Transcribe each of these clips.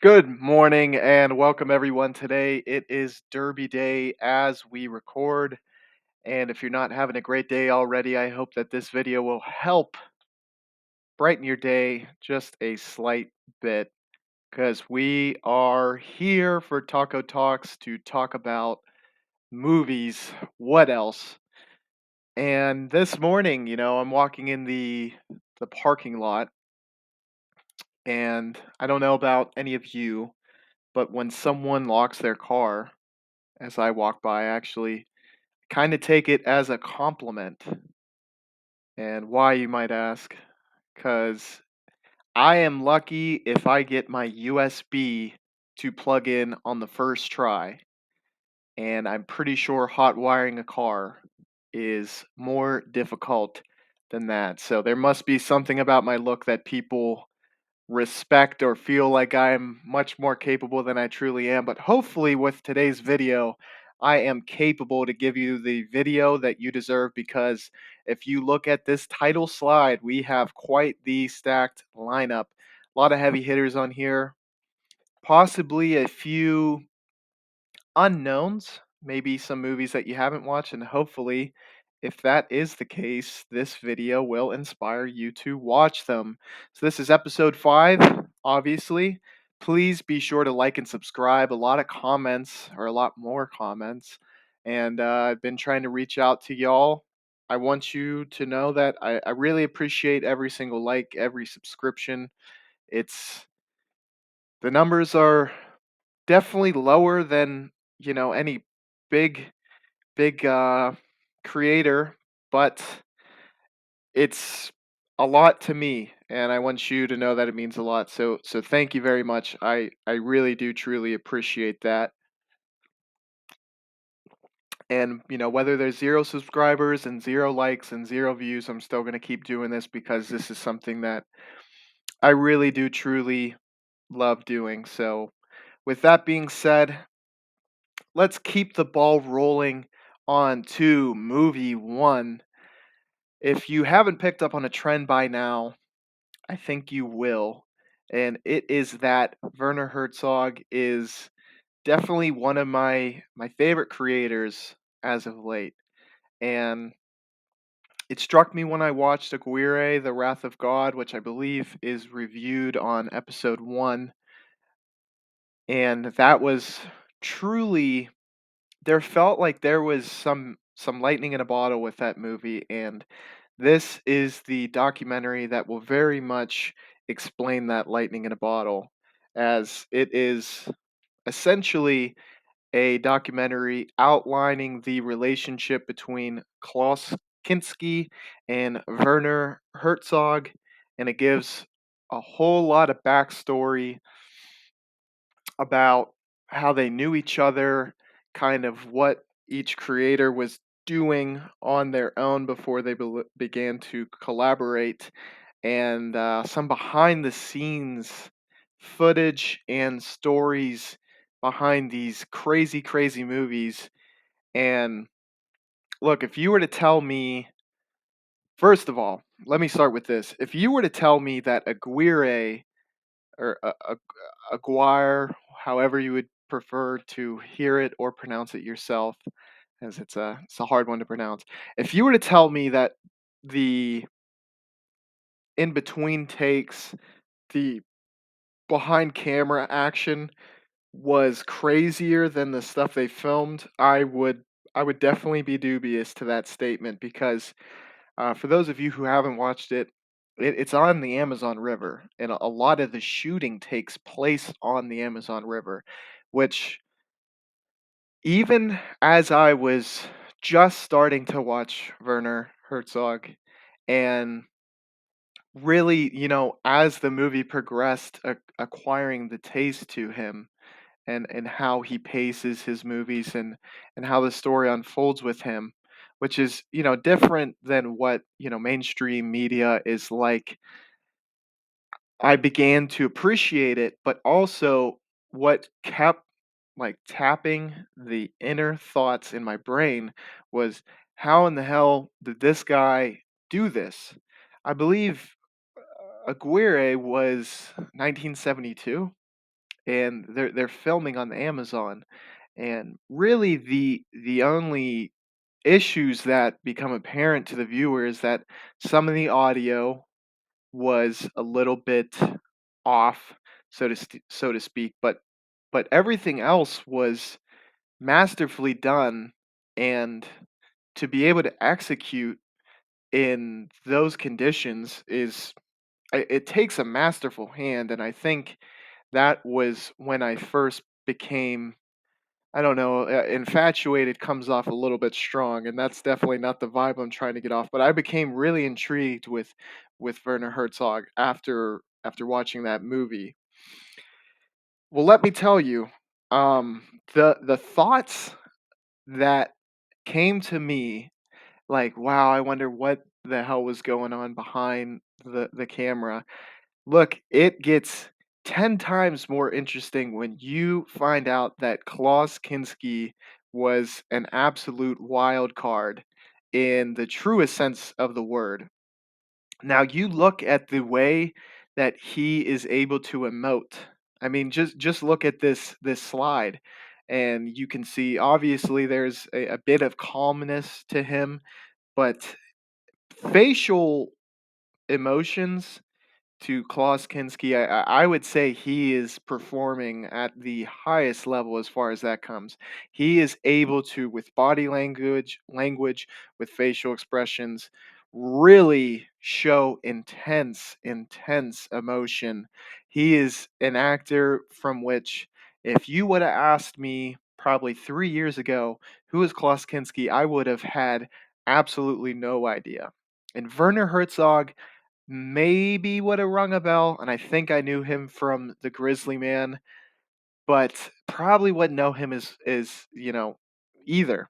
Good morning and welcome everyone. Today it is Derby Day as we record. And if you're not having a great day already, I hope that this video will help brighten your day just a slight bit because we are here for Taco Talks to talk about movies. What else? And this morning, I'm walking in the parking lot and I don't know about any of you, but when someone locks their car, as I walk by, actually kind of take it as a compliment. And why, you might ask? Because I am lucky if I get my USB to plug in on the first try. And I'm pretty sure hot wiring a car is more difficult than that. So there must be something about my look that people respect or feel like I'm much more capable than I truly am. But hopefully, with today's video, I am capable to give you the video that you deserve because if you look at this title slide, we have quite the stacked lineup. A lot of heavy hitters on here, possibly a few unknowns, maybe some movies that you haven't watched, and hopefully, if that is the case, this video will inspire you to watch them. So, this is episode 5, obviously. Please be sure to like and subscribe. A lot of comments, or a lot more comments, and I've been trying to reach out to y'all. I want you to know that I really appreciate every single like, every subscription. It's the numbers are definitely lower than, any big big creator, but it's a lot to me, and I want you to know that it means a lot. So thank you very much. I really do truly appreciate that. And whether there's 0 subscribers and 0 likes and 0 views, I'm still going to keep doing this because this is something that I really do truly love doing. So with that being said, let's keep the ball rolling on to movie 1. If you haven't picked up on a trend by now, I think you will. And it is that Werner Herzog is definitely one of my favorite creators as of late. And it struck me when I watched Aguirre, The Wrath of God, which I believe is reviewed on episode 1. And that was truly, there felt like there was some lightning in a bottle with that movie, and this is the documentary that will very much explain that lightning in a bottle, as it is essentially a documentary outlining the relationship between Klaus Kinski and Werner Herzog, and it gives a whole lot of backstory about how they knew each other, kind of what each creator was doing on their own before they began to collaborate, and some behind the scenes footage and stories behind these crazy, crazy movies. And look, if you were to tell me, first of all, let me start with this. If you were to tell me that Aguirre or Aguirre, however you would prefer to hear it or pronounce it yourself, as it's a hard one to pronounce. If you were to tell me that the in between takes, the behind camera action was crazier than the stuff they filmed, I would definitely be dubious to that statement because for those of you who haven't watched it, it's on the Amazon River, and a lot of the shooting takes place on the Amazon River, which even as I was just starting to watch Werner Herzog, and really, as the movie progressed, acquiring the taste to him, and how he paces his movies, and how the story unfolds with him, which is different than what mainstream media is like. I began to appreciate it, but also what kept like tapping the inner thoughts in my brain was, how in the hell did this guy do this? I believe Aguirre was 1972, and they're filming on the Amazon. And really, the only issues that become apparent to the viewer is that some of the audio was a little bit off, so to speak, but everything else was masterfully done, and to be able to execute in those conditions is it takes a masterful hand, and I think that was when I first became, I don't know, infatuated comes off a little bit strong, and that's definitely not the vibe I'm trying to get off. But I became really intrigued with Werner Herzog after watching that movie. Well, let me tell you, the thoughts that came to me, like, wow, I wonder what the hell was going on behind the camera. Look, it gets 10 times more interesting when you find out that Klaus Kinski was an absolute wild card in the truest sense of the word. Now, you look at the way that he is able to emote. I mean, just look at this slide, and you can see obviously there's a bit of calmness to him, but facial emotions to Klaus Kinski, I would say he is performing at the highest level as far as that comes. He is able to, with body language, with facial expressions, really show intense emotion. He is an actor from which, if you would have asked me probably 3 years ago who is Klaus Kinski, I would have had absolutely no idea. And Werner Herzog maybe would have rung a bell, and I think I knew him from The Grizzly Man, but probably wouldn't know him as either.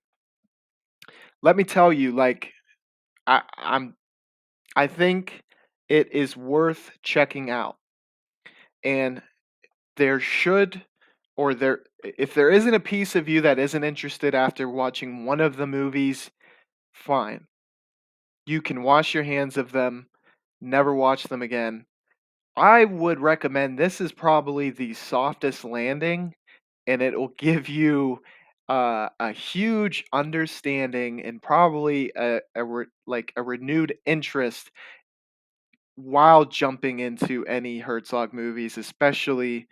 Let me tell you, like, I'm I think it is worth checking out. And there should or there if there isn't a piece of you that isn't interested after watching one of the movies, fine. You can wash your hands of them, never watch them again. I would recommend this is probably the softest landing, and it'll give you a huge understanding and probably like a renewed interest while jumping into any Herzog movies, especially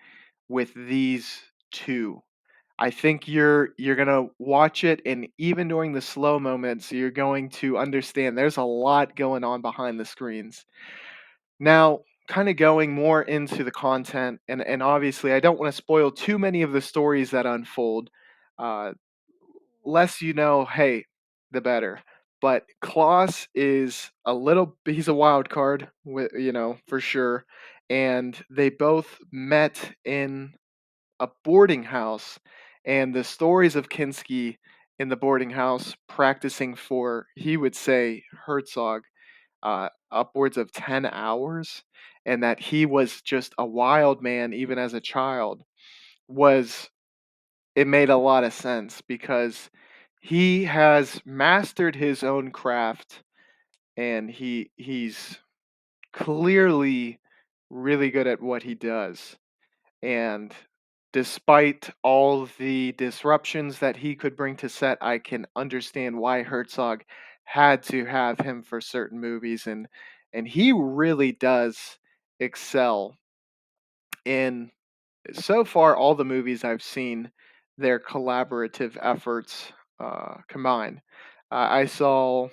with these two. I think you're gonna watch it, and even during the slow moments, you're going to understand there's a lot going on behind the screens. Now, kind of going more into the content, and obviously, I don't want to spoil too many of the stories that unfold. Uh, Less you know, hey, the better. But Klaus is he's a wild card, for sure. And they both met in a boarding house, and the stories of Kinski in the boarding house practicing for, he would say, Herzog, upwards of 10 hours, and that he was just a wild man even as a child, was it made a lot of sense because he has mastered his own craft, and he's clearly really good at what he does. And despite all the disruptions that he could bring to set, I can understand why Herzog had to have him for certain movies, and he really does excel in, so far, all the movies I've seen, their collaborative efforts combined. I saw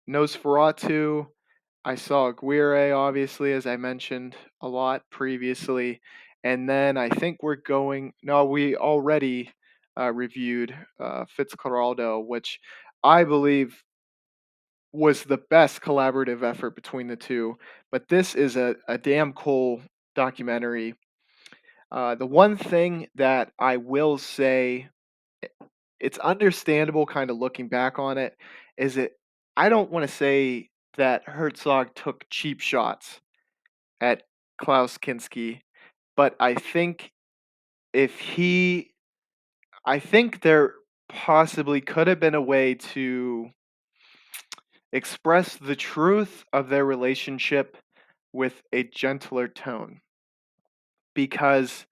Nosferatu. I saw Aguirre, obviously, as I mentioned a lot previously. And then I think we're going. No, we already reviewed Fitzcarraldo, which I believe was the best collaborative effort between the two. But this is a damn cool documentary. The one thing that I will say, i- it's understandable kind of looking back on it, is it I don't want to say that Herzog took cheap shots at Klaus Kinski, but if he I think there possibly could have been a way to express the truth of their relationship with a gentler tone, because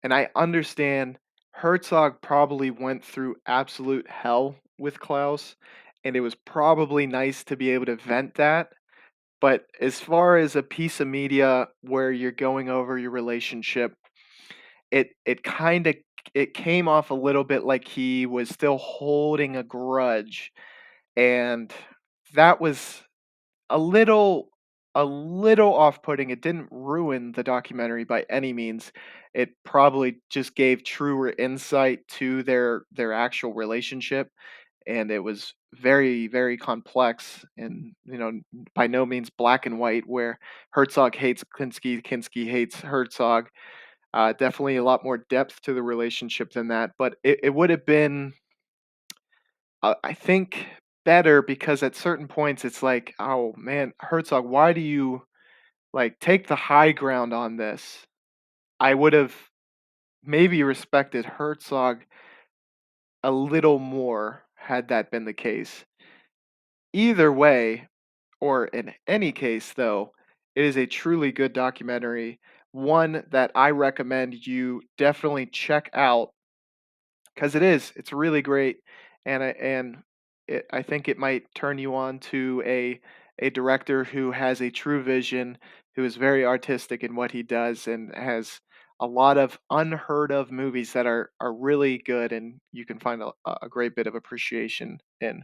And I understand Herzog probably went through absolute hell with Klaus, and it was probably nice to be able to vent that. But as far as a piece of media where you're going over your relationship, it kind of it came off a little bit like he was still holding a grudge, and that was a little a little off-putting. It didn't ruin the documentary by any means. It probably just gave truer insight to their actual relationship, and it was very, very complex and, by no means black and white where Herzog hates Kinski, Kinski hates Herzog. Definitely a lot more depth to the relationship than that, but it would have been, I think, better because at certain points it's like, oh man, Herzog, why do you like take the high ground on this? I would have maybe respected Herzog a little more had that been the case. Either way, or in any case, though, it is a truly good documentary. One that I recommend you definitely check out because it's really great, and I think it might turn you on to a director who has a true vision, who is very artistic in what he does, and has a lot of unheard of movies that are really good, and you can find a great bit of appreciation in.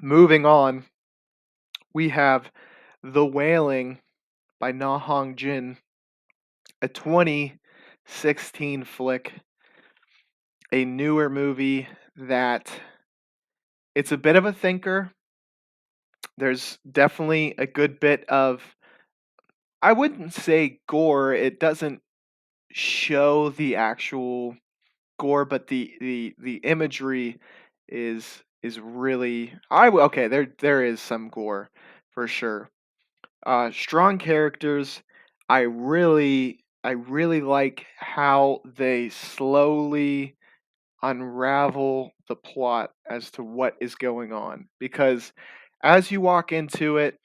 Moving on, we have The Wailing by Na Hong Jin, a 2016 flick, a newer movie that it's a bit of a thinker. There's definitely a good bit of, I wouldn't say gore. It doesn't show the actual gore, but the imagery is really okay, there is some gore for sure. Strong characters. I really like how they slowly unravel the plot as to what is going on, because as you walk into it,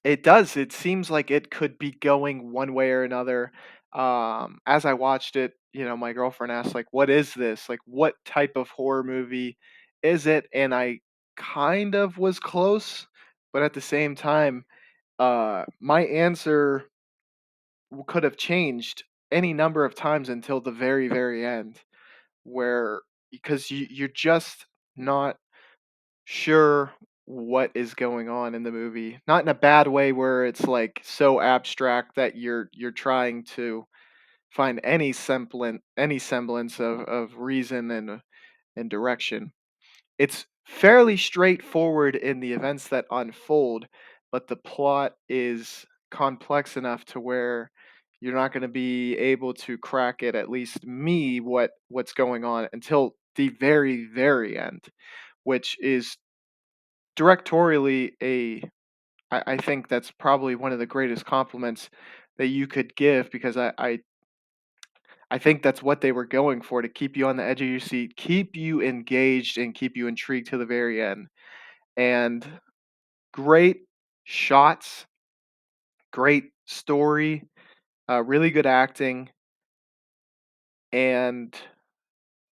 it seems like it could be going one way or another. As I watched it, my girlfriend asked, like, what is this, like, what type of horror movie is it? And I kind of was close, but at the same time, my answer could have changed any number of times until the very, very end, where because you're just not sure what is going on in the movie. Not in a bad way where it's like so abstract that you're trying to find any semblance of reason and direction. It's fairly straightforward in the events that unfold, but the plot is complex enough to where you're not going to be able to crack it, at least me, what's going on until the very, very end, which is directorially I think that's probably one of the greatest compliments that you could give, because I think that's what they were going for, to keep you on the edge of your seat, keep you engaged, and keep you intrigued to the very end. And great shots, great story, really good acting, and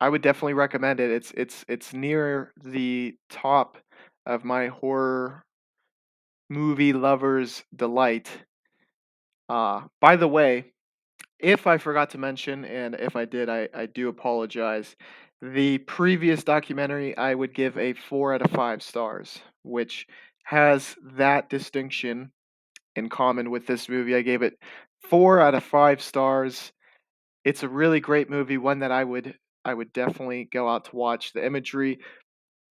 I would definitely recommend it. It's near the top of my horror movie lovers delight. By the way, if I forgot to mention, and if I did, I do apologize. The previous documentary, I would give a 4 out of 5 stars, which has that distinction in common with this movie. I gave it 4 out of 5 stars. It's a really great movie, one that I would definitely go out to watch. The imagery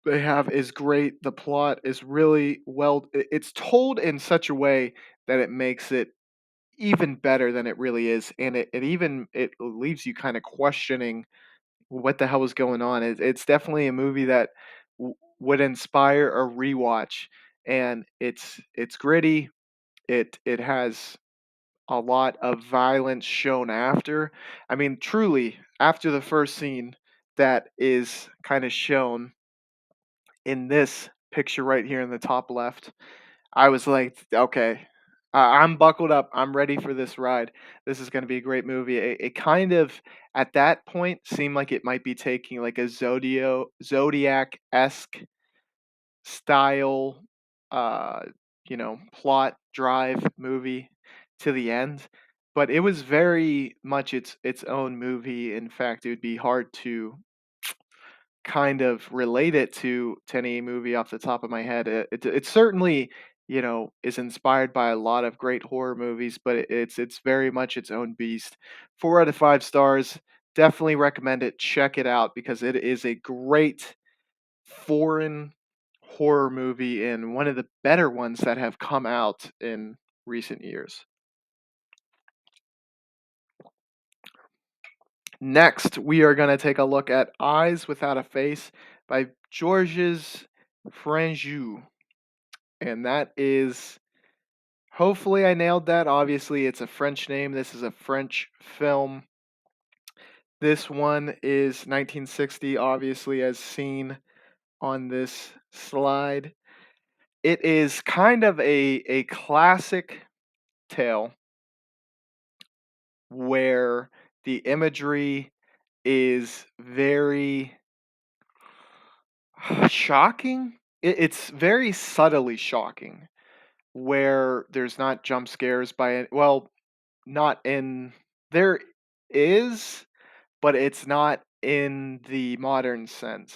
they have is great. The plot is really well. It's told in such a way that it makes it even better than it really is, and it leaves you kind of questioning what the hell is going on. It's definitely a movie that would inspire a rewatch, and it's gritty. It has a lot of violence shown after. I mean, truly, after the first scene that is kind of shown in this picture right here in the top left, I was like, okay, I'm buckled up. I'm ready for this ride. This is going to be a great movie. It kind of, at that point, seemed like it might be taking like a Zodiac esque style, uh, plot drive movie to the end. But it was very much its own movie. In fact, it would be hard to kind of relate it to any movie off the top of my head. It certainly, is inspired by a lot of great horror movies, but it's very much its own beast. 4 out of 5 stars. Definitely recommend it. Check it out because it is a great foreign horror movie and one of the better ones that have come out in recent years. Next, we are going to take a look at Eyes Without a Face by Georges Frenju. And that is, hopefully, I nailed that. Obviously, it's a French name. This is a French film. This one is 1960, obviously, as seen on this slide. It is kind of a classic tale where the imagery is very shocking. It's very subtly shocking, where there's not jump scares well, not in there is, but it's not in the modern sense.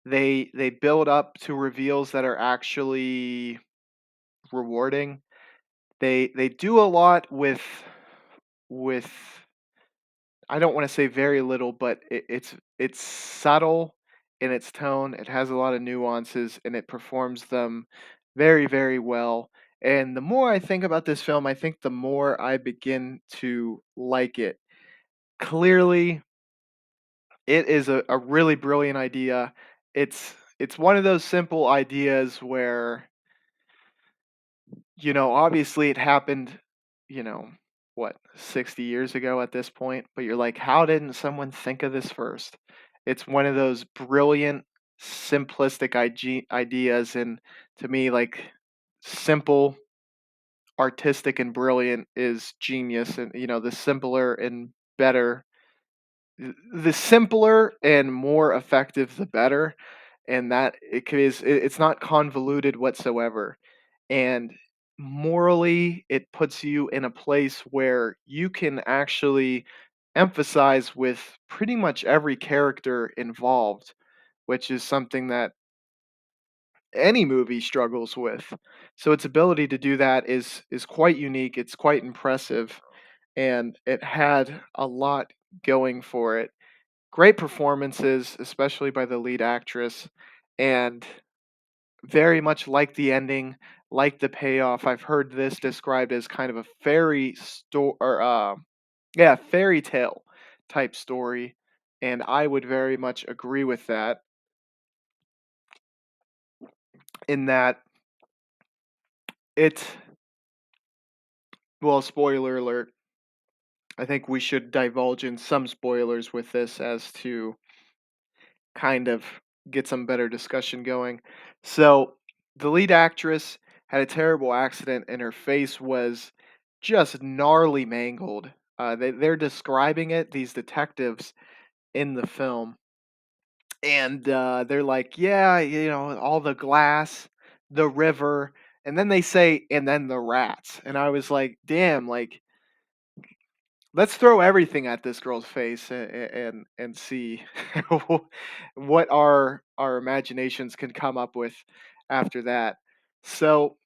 They build up to reveals that are actually rewarding. They do a lot with I don't want to say very little, but it's subtle in its tone. It has a lot of nuances, and it performs them very, very well. And the more I think about this film, I think the more I begin to like it. Clearly, it is a really brilliant idea. It's one of those simple ideas where obviously it happened, you know, what, 60 years ago at this point, but you're like, how didn't someone think of this first? It's one of those brilliant, simplistic ideas. And to me, like, simple, artistic, and brilliant is genius. And, the simpler and better, the simpler and more effective, the better. And that it's not convoluted whatsoever, and morally it puts you in a place where you can actually emphasize with pretty much every character involved, which is something that any movie struggles with. So its ability to do that is quite unique. It's quite impressive, and it had a lot going for it. Great performances, especially by the lead actress, and very much like the ending, like the payoff. I've heard this described as kind of a fairy tale type story, and I would very much agree with that. In that it, well, spoiler alert. I think we should divulge in some spoilers with this as to kind of get some better discussion going. So, the lead actress had a terrible accident and her face was just gnarly mangled. They're describing it, these detectives in the film, and they're like, yeah, all the glass, the river, and then they say, and then the rats. And I was like, damn, like, let's throw everything at this girl's face and see what our imaginations can come up with after that. So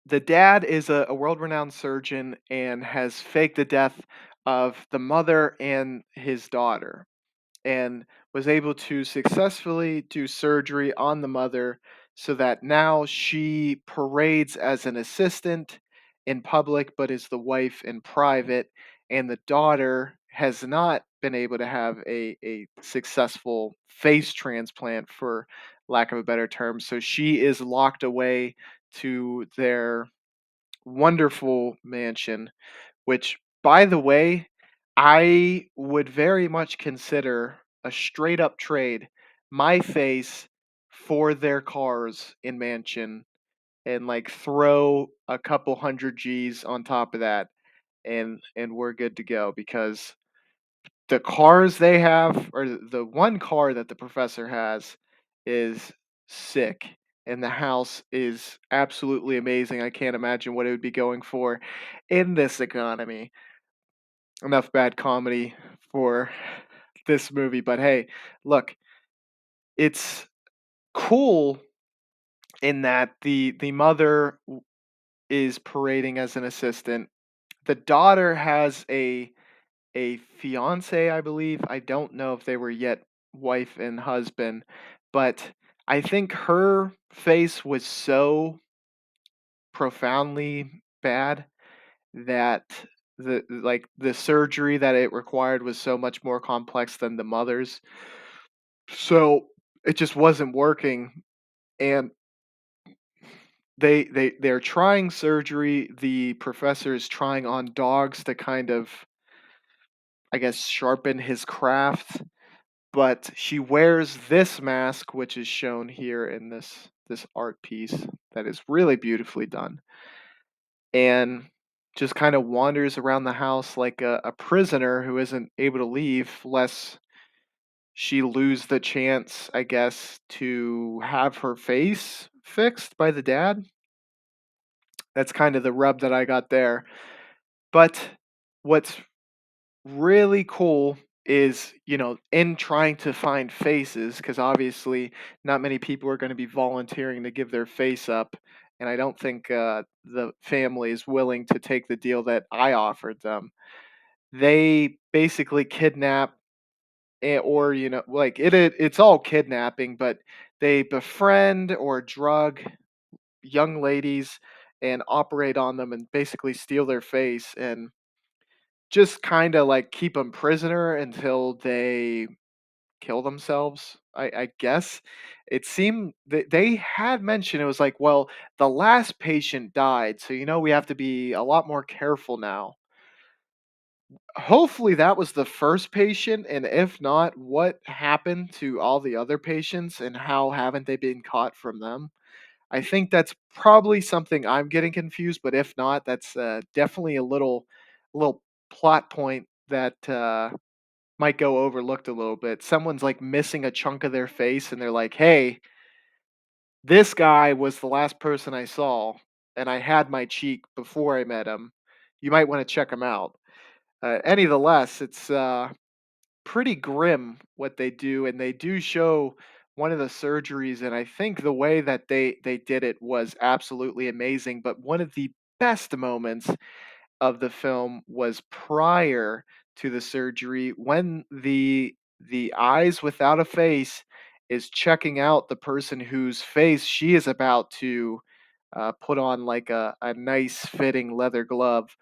the dad is a world-renowned surgeon and has faked the death of the mother and his daughter, and was able to successfully do surgery on the mother so that now she parades as an assistant in public but is the wife in private, and the daughter has not been able to have a successful face transplant, for lack of a better term, so she is locked away to their wonderful mansion, which, by the way, I would very much consider a straight up trade. My face for their cars in mansion. and like throw a couple hundred G's on top of that, and we're good to go because the cars they have, or the one car that the professor has, is sick, and the house is absolutely amazing. I can't imagine what it would be going for in this economy. Enough bad comedy for this movie, but hey, look, it's cool in that the mother is parading as an assistant. The daughter has a fiance, I believe. I don't know if they were yet wife and husband, but I think her face was so profoundly bad that the surgery that it required was so much more complex than the mother's. So it just wasn't working, and they're trying surgery. The professor is trying on dogs to kind of, I guess, sharpen his craft, but she wears this mask, which is shown here in this art piece that is really beautifully done, and just kind of wanders around the house like a prisoner who isn't able to leave lest she lose the chance, I guess, to have her face fixed by the dad. That's kind of the rub that I got there. But what's really cool is, in trying to find faces, because obviously not many people are going to be volunteering to give their face up. And I don't think the family is willing to take the deal that I offered them. They basically kidnap, or, it's all kidnapping, but they befriend or drug young ladies and operate on them and basically steal their face and just kind of like keep them prisoner until they kill themselves. I guess it seemed that they had mentioned, it was like, well, the last patient died, so we have to be a lot more careful now. Hopefully that was the first patient, and if not, what happened to all the other patients and how haven't they been caught from them? I think that's probably something I'm getting confused, but if not, that's definitely a little plot point that might go overlooked a little bit. Someone's like missing a chunk of their face, and they're like, "Hey, this guy was the last person I saw, and I had my cheek before I met him. You might want to check him out." Any the less, it's pretty grim what they do, and they do show one of the surgeries, and I think the way that they did it was absolutely amazing. But one of the best moments of the film was prior to the surgery when the eyes without a face is checking out the person whose face she is about to put on like a nice fitting leather glove,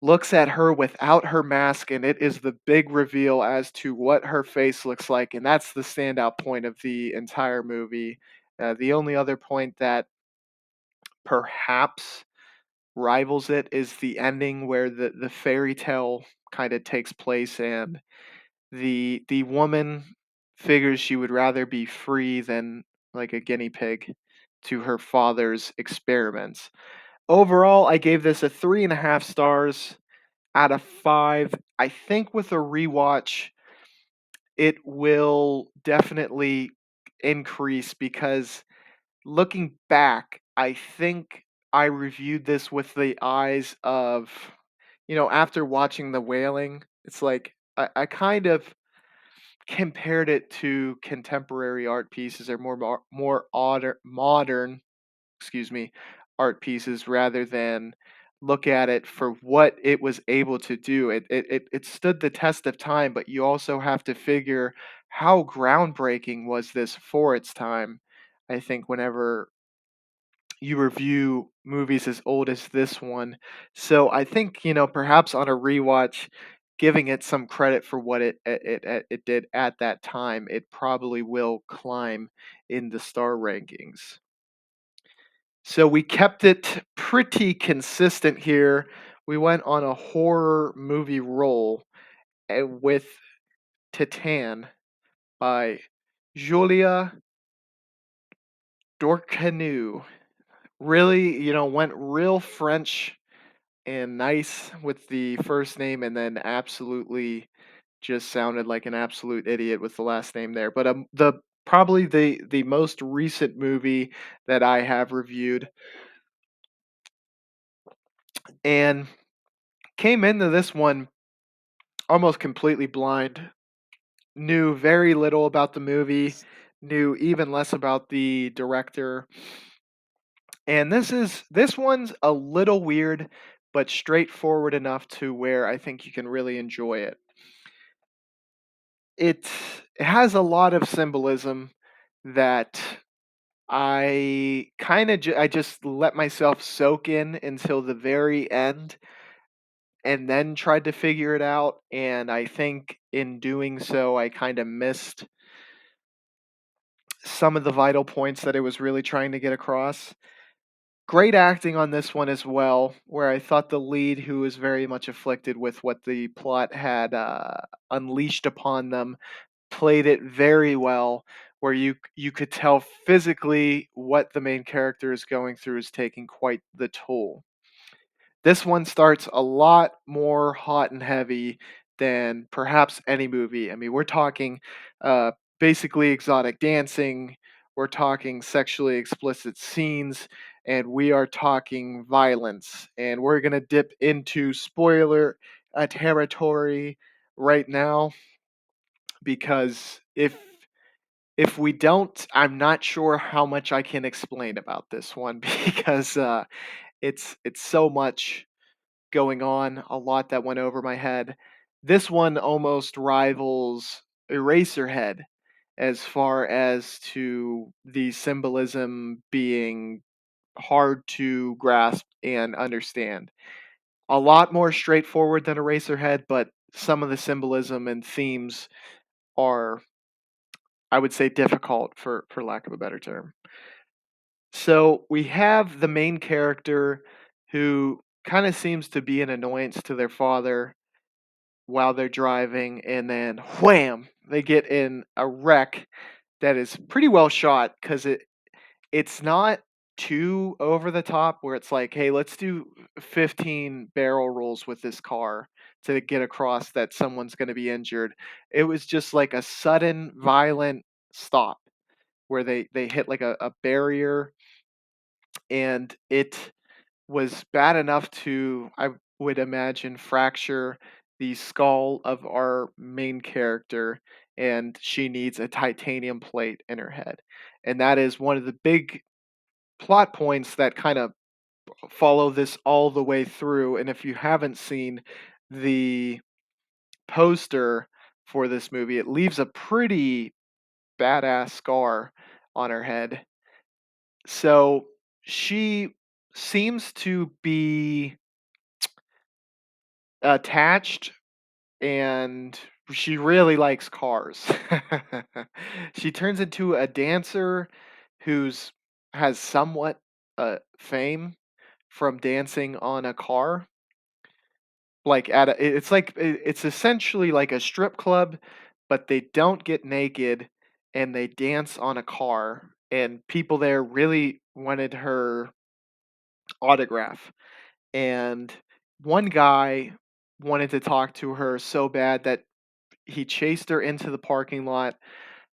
looks at her without her mask, and it is the big reveal as to what her face looks like, and that's the standout point of the entire movie. The only other point that perhaps rivals it is the ending where the fairy tale kind of takes place, and the woman figures she would rather be free than like a guinea pig to her father's experiments. Overall, I gave this a 3.5 stars out of 5. I think with a rewatch, it will definitely increase because looking back, I think I reviewed this with the eyes of, after watching The Wailing, it's like I kind of compared it to contemporary art pieces or more modern, excuse me, art pieces rather than look at it for what it was able to do. It stood the test of time, but you also have to figure how groundbreaking was this for its time. I think whenever you review movies as old as this one. So I think, perhaps on a rewatch, giving it some credit for what it did at that time, it probably will climb in the star rankings. So we kept it pretty consistent here. We went on a horror movie roll with Titane by Julia Dorcanu. really, went real French and nice with the first name, and then absolutely just sounded like an absolute idiot with the last name there. But the probably the most recent movie that I have reviewed and came into this one almost completely blind, knew very little about the movie, knew even less about the director. And this one's a little weird, but straightforward enough to where I think you can really enjoy it. It has a lot of symbolism that I just let myself soak in until the very end and then tried to figure it out, and I think in doing so I kind of missed some of the vital points that it was really trying to get across. Great acting on this one as well, where I thought the lead, who was very much afflicted with what the plot had unleashed upon them, played it very well. Where you could tell physically what the main character is going through is taking quite the toll. This one starts a lot more hot and heavy than perhaps any movie. I mean, we're talking uh, basically exotic dancing, we're talking sexually explicit scenes, and we are talking violence. And we're going to dip into spoiler territory right now because if we don't, I'm not sure how much I can explain about this one because it's so much going on, a lot that went over my head. This one almost rivals Eraserhead as far as to the symbolism being hard to grasp and understand. A lot more straightforward than Eraserhead, but some of the symbolism and themes are, I would say, difficult for lack of a better term. So we have the main character who kind of seems to be an annoyance to their father while they're driving, and then wham, they get in a wreck that is pretty well shot because it's not too over the top where it's like, hey, let's do 15 barrel rolls with this car to get across that someone's going to be injured. It was just like a sudden violent stop where they hit like a barrier, and it was bad enough to, I would imagine, fracture the skull of our main character, and she needs a titanium plate in her head. And that is one of the big plot points that kind of follow this all the way through. And if you haven't seen the poster for this movie, it leaves a pretty badass scar on her head. So she seems to be attached, and she really likes cars. She turns into a dancer who's has somewhat fame from dancing on a car. Like it's like it's essentially like a strip club, but they don't get naked and they dance on a car. And people there really wanted her autograph. And one guy wanted to talk to her so bad that he chased her into the parking lot,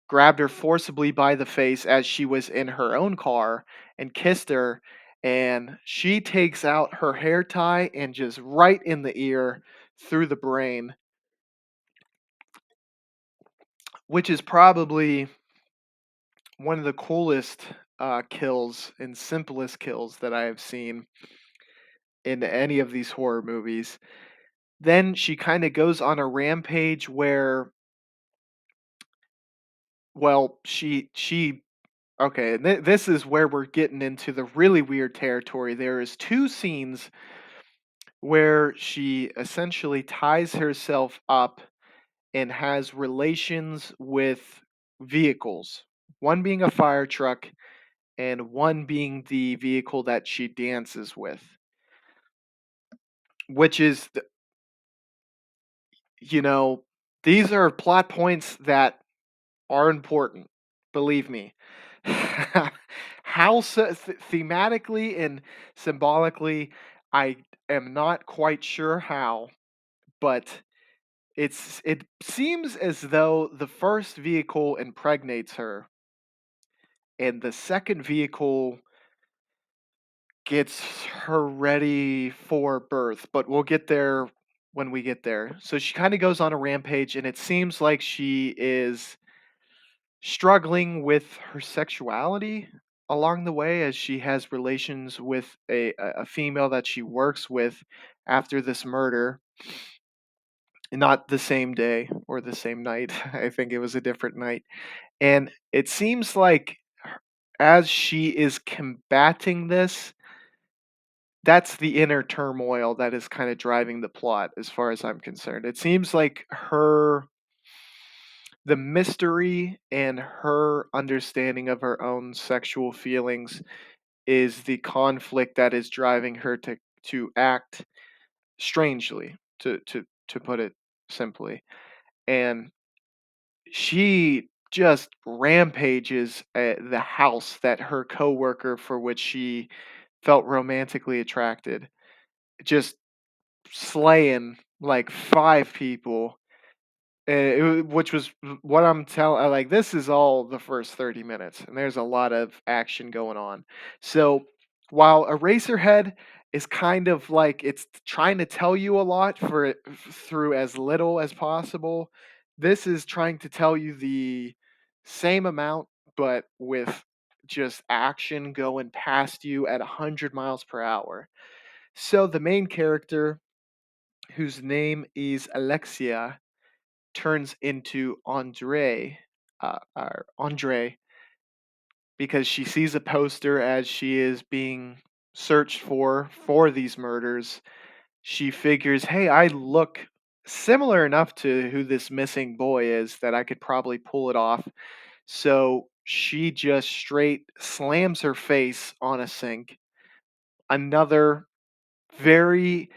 grabbed her forcibly by the face as she was in her own car, and kissed her. And she takes out her hair tie and just right in the ear through the brain, which is probably one of the coolest kills and simplest kills that I have seen in any of these horror movies. Then she kind of goes on a rampage where, well, she okay, and this is where we're getting into the really weird territory. There is two scenes where she essentially ties herself up and has relations with vehicles. One being a fire truck and one being the vehicle that she dances with, which is you know, these are plot points that are important, believe me. How thematically and symbolically, I am not quite sure how, but it seems as though the first vehicle impregnates her, and the second vehicle gets her ready for birth, but we'll get there when we get there. So she kind of goes on a rampage, and it seems like she is struggling with her sexuality along the way as she has relations with a female that she works with after this murder. Not the same day or the same night. I think it was a different night. And it seems like as she is combating this, that's the inner turmoil that is kind of driving the plot as far as I'm concerned. It seems like the mystery and her understanding of her own sexual feelings is the conflict that is driving her to act strangely, to put it simply. And she just rampages at the house that her coworker for which she felt romantically attracted, just slaying like 5 people, which was what I'm telling. Like, this is all the first 30 minutes, and there's a lot of action going on. So, while Eraserhead is kind of like it's trying to tell you a lot through as little as possible, this is trying to tell you the same amount, but with just action going past you at 100 miles per hour. So, the main character, whose name is Alexia, turns into Andre, because she sees a poster as she is being searched for these murders. She figures, hey, I look similar enough to who this missing boy is that I could probably pull it off. So she just straight slams her face on a sink. Another very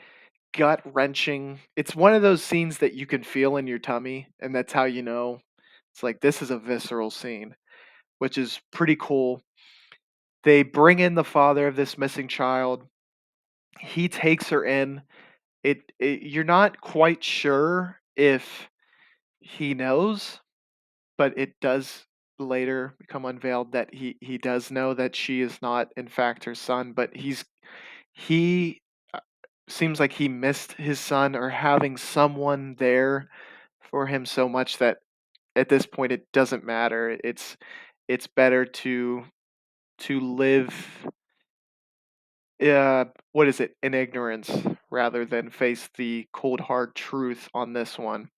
gut wrenching. It's one of those scenes that you can feel in your tummy, and that's how you know it's like this is a visceral scene, which is pretty cool. They bring in the father of this missing child. He takes her in. You're not quite sure if he knows, but it does later become unveiled that he does know that she is not in fact her son, but he seems like he missed his son or having someone there for him so much that at this point it doesn't matter. It's better to live what is it, in ignorance rather than face the cold hard truth on this one.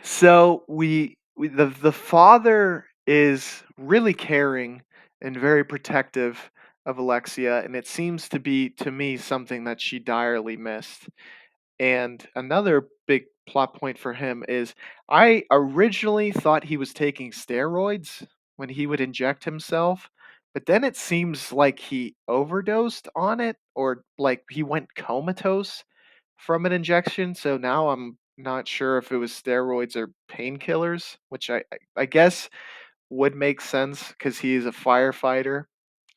So the father is really caring and very protective of Alexia, and it seems to be to me something that she direly missed. And another big plot point for him is I originally thought he was taking steroids when he would inject himself, but then it seems like he overdosed on it or like he went comatose from an injection. So now I'm not sure if it was steroids or painkillers, which I guess would make sense because he is a firefighter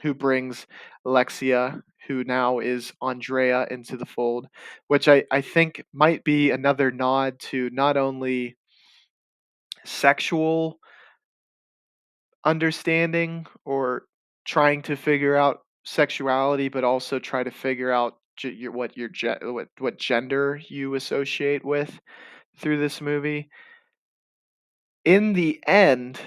who brings Alexia, who now is Andrea, into the fold, which I think might be another nod to not only sexual understanding or trying to figure out sexuality, but also try to figure out what gender you associate with through this movie. In the end,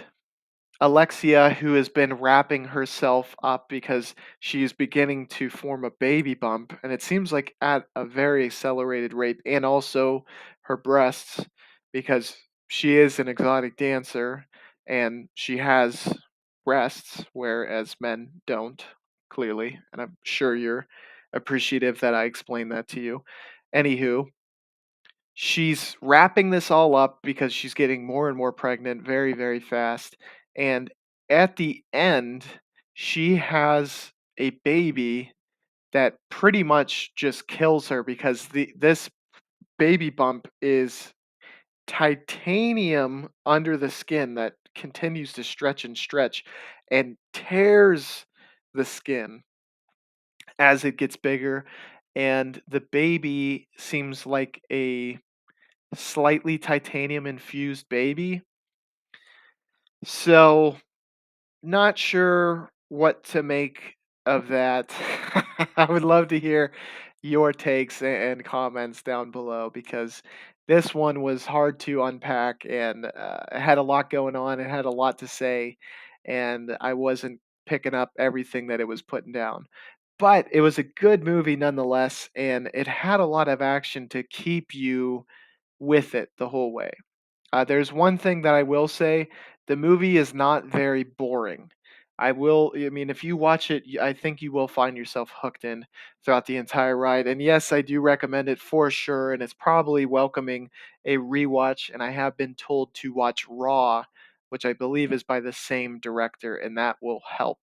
Alexia, who has been wrapping herself up because she's beginning to form a baby bump, and it seems like at a very accelerated rate, and also her breasts, because she is an exotic dancer and she has breasts, whereas men don't, clearly. And I'm sure you're appreciative that I explained that to you. Anywho, she's wrapping this all up because she's getting more and more pregnant very, very fast. And at the end, she has a baby that pretty much just kills her because this baby bump is titanium under the skin that continues to stretch and stretch and tears the skin as it gets bigger, and the baby seems like a slightly titanium infused baby. So, not sure what to make of that. I would love to hear your takes and comments down below because this one was hard to unpack and it had a lot going on. It had a lot to say, and I wasn't picking up everything that it was putting down. But it was a good movie nonetheless, and it had a lot of action to keep you with it the whole way. There's one thing that I will say, the movie is not very boring. I mean, if you watch it, I think you will find yourself hooked in throughout the entire ride. And yes, I do recommend it for sure, and it's probably welcoming a rewatch. And I have been told to watch Raw, which I believe is by the same director, and that will help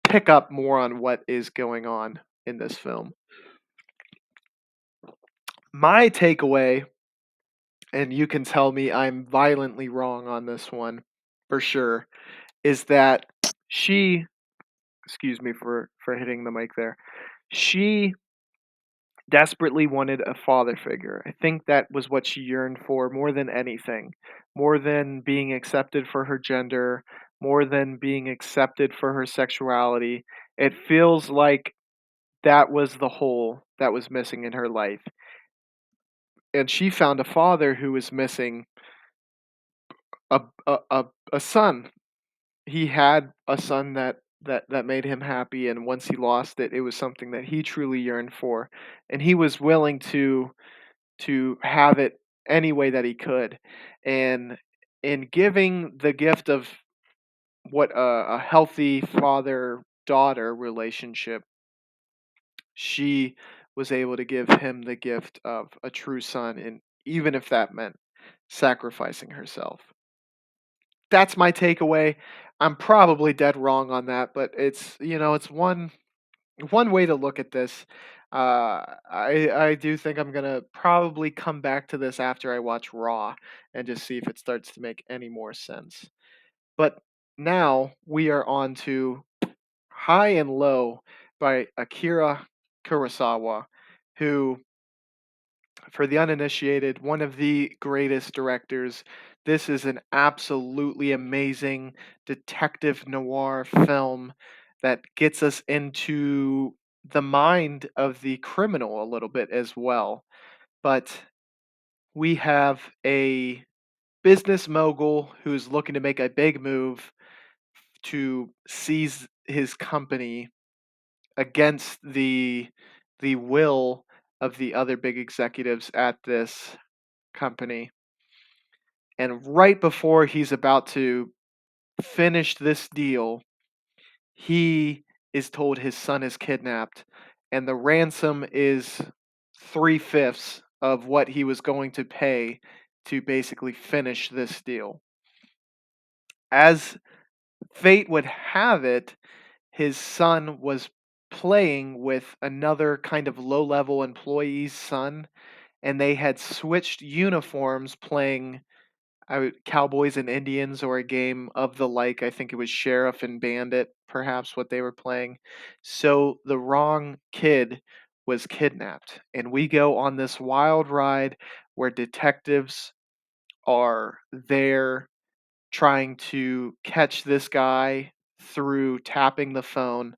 pick up more on what is going on in this film. My takeaway, and you can tell me I'm violently wrong on this one for sure, is that she, excuse me for hitting the mic there. She desperately wanted a father figure. I think that was what she yearned for more than anything. More than being accepted for her gender, more than being accepted for her sexuality. It feels like that was the hole that was missing in her life. And she found a father who was missing a son. He had a son that made him happy, and once he lost it, it was something that he truly yearned for, and he was willing to have it any way that he could. And in giving the gift of what a healthy father daughter relationship, she was able to give him the gift of a true son, and even if that meant sacrificing herself. That's my takeaway. I'm probably dead wrong on that, but it's one way to look at this. I do think I'm gonna probably come back to this after I watch Raw and just see if it starts to make any more sense. But now we are on to High and Low by Akira Kurosawa, who, for the uninitiated, one of the greatest directors. This is an absolutely amazing detective noir film that gets us into the mind of the criminal a little bit as well. But we have a business mogul who's looking to make a big move to seize his company against the will of the other big executives at this company. And right before he's about to finish this deal, he is told his son is kidnapped, and the ransom is three-fifths of what he was going to pay to basically finish this deal. As fate would have it, his son was playing with another kind of low level employee's son, and they had switched uniforms playing Cowboys and Indians or a game of the like. I think it was Sheriff and Bandit, perhaps what they were playing. So the wrong kid was kidnapped. And we go on this wild ride where detectives are there trying to catch this guy through tapping the phone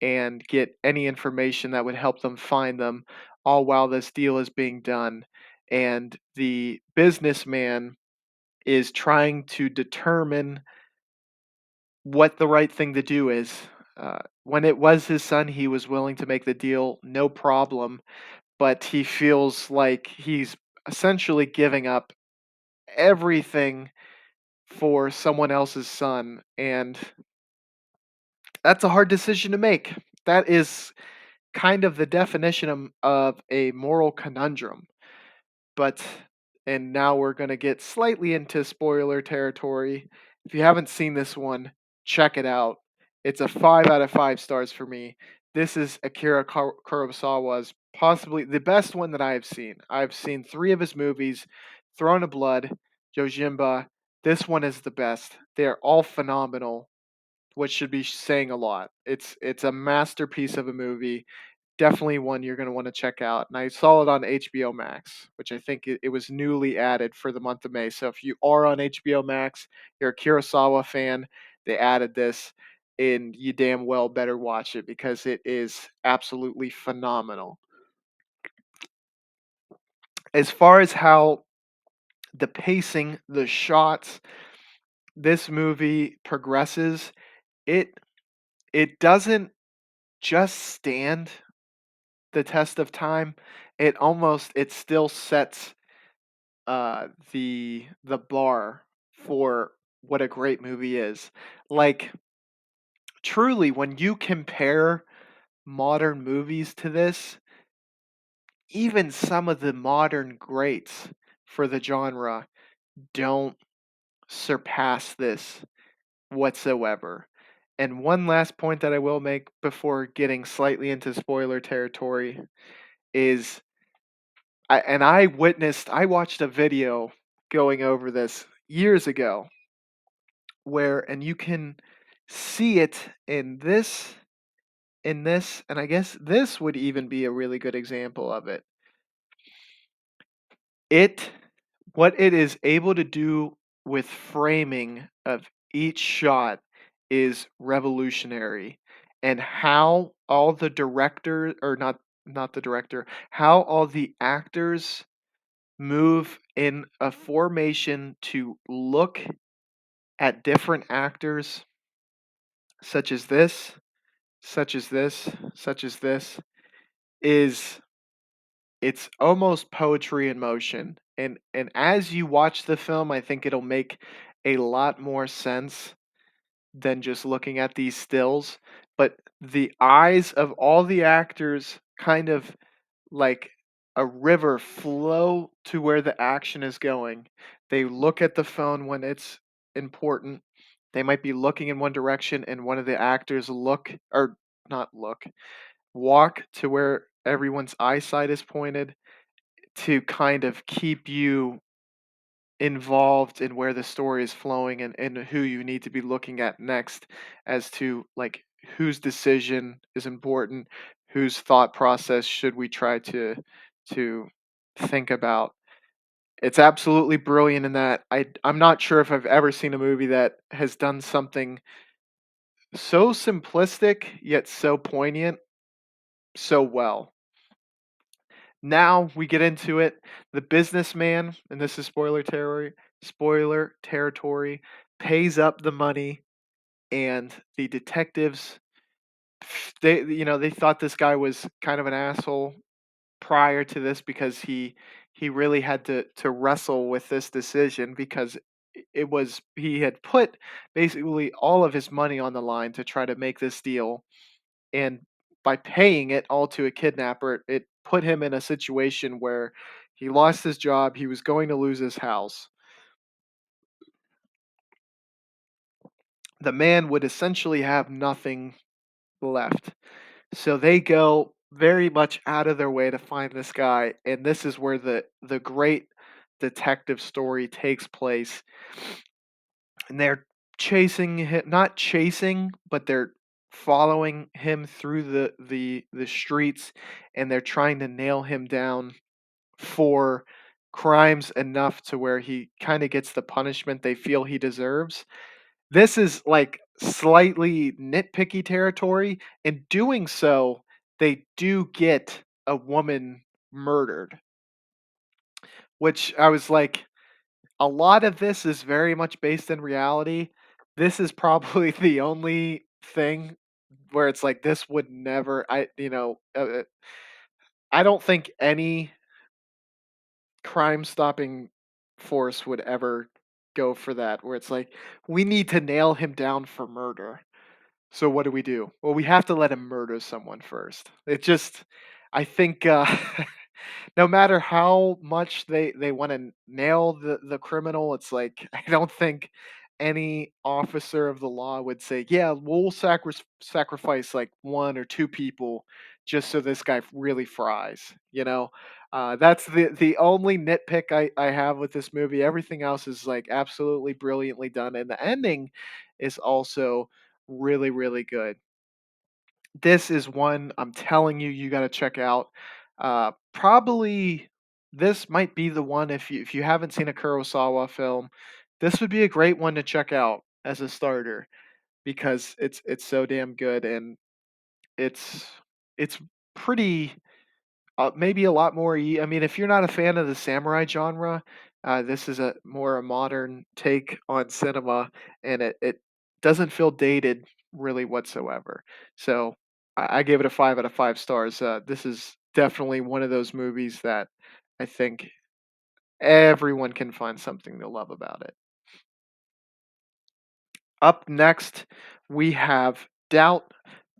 and get any information that would help them find them, all while this deal is being done. And the businessman is trying to determine what the right thing to do is. When it was his son, he was willing to make the deal, no problem, but he feels like he's essentially giving up everything for someone else's son, and that's a hard decision to make. That is kind of the definition of a moral conundrum. But and now we're going to get slightly into spoiler territory. If you haven't seen this one, check it out. It's a 5 out of 5 stars for me. This is Akira Kurosawa's possibly the best one that I have seen. I've seen 3 of his movies: Throne of Blood, Yojimba, This one is the best. They're all phenomenal, which should be saying a lot. It's a masterpiece of a movie. Definitely one you're going to want to check out. And I saw it on HBO Max, which I think it was newly added for the month of May. So if you are on HBO Max, you're a Kurosawa fan, they added this, and you damn well better watch it because it is absolutely phenomenal. As far as how the pacing, the shots, this movie progresses, it it doesn't just stand the test of time. It still sets the bar for what a great movie is. Like truly when you compare modern movies to this, even some of the modern greats for the genre don't surpass this whatsoever. And one last point that I will make before getting slightly into spoiler territory is I watched a video going over this years ago where and you can see it in this and I guess this would even be a really good example of it. It what it is able to do with framing of each shot is revolutionary and how all the director or not the director, how all the actors move in a formation to look at different actors such as this, such as this, such as this is it's almost poetry in motion. And as you watch the film, I think it'll make a lot more sense than just looking at these stills. But the eyes of all the actors kind of like a river flow to where the action is going. They look at the phone when it's important. They might be looking in one direction and one of the actors look or not look, walk to where everyone's eyesight is pointed to kind of keep you involved in where the story is flowing and who you need to be looking at next as to like whose decision is important, whose thought process should we try to think about. It's absolutely brilliant in that I'm not sure if I've ever seen a movie that has done something so simplistic yet so poignant so well. Now we get into it. The businessman, and this is spoiler territory, pays up the money, and the detectives, they thought this guy was kind of an asshole prior to this because he really had to wrestle with this decision because it was he had put basically all of his money on the line to try to make this deal, and by paying it all to a kidnapper, it put him in a situation where he lost his job, he was going to lose his house. The man would essentially have nothing left. So they go very much out of their way to find this guy, and this is where the great detective story takes place. And they're chasing him, not chasing, but they're following him through the streets, and they're trying to nail him down for crimes enough to where he kind of gets the punishment they feel he deserves. This is like slightly nitpicky territory. In doing so, they do get a woman murdered, which I was like, a lot of this is very much based in reality. This is probably the only thing where it's like this would never I don't think any crime stopping force would ever go for that where it's like we need to nail him down for murder. So what do? Well, we have to let him murder someone first. It just I think no matter how much they want to nail the criminal, it's like I don't think any officer of the law would say, "Yeah, we'll sacrifice like one or two people just so this guy really fries, That's the only nitpick I have with this movie. Everything else is like absolutely brilliantly done, and the ending is also really, really good. This is one I'm telling you, you got to check out. Probably this might be the one if you haven't seen a Kurosawa film, this would be a great one to check out as a starter because it's so damn good, and it's it's pretty maybe a lot more. I mean, if you're not a fan of the samurai genre, this is a more a modern take on cinema, and it doesn't feel dated really whatsoever. So I gave it a 5 out of 5 stars. This is definitely one of those movies that I think everyone can find something to love about it. Up next, we have Doubt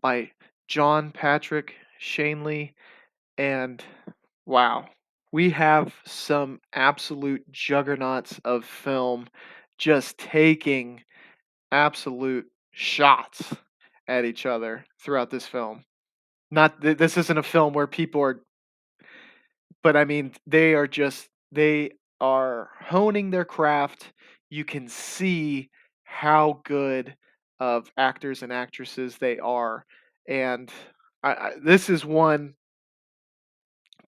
by John Patrick Shanley, and wow, we have some absolute juggernauts of film just taking absolute shots at each other throughout this film. Not this isn't a film where people are, but I mean they are honing their craft. You can see how good of actors and actresses they are, and this is one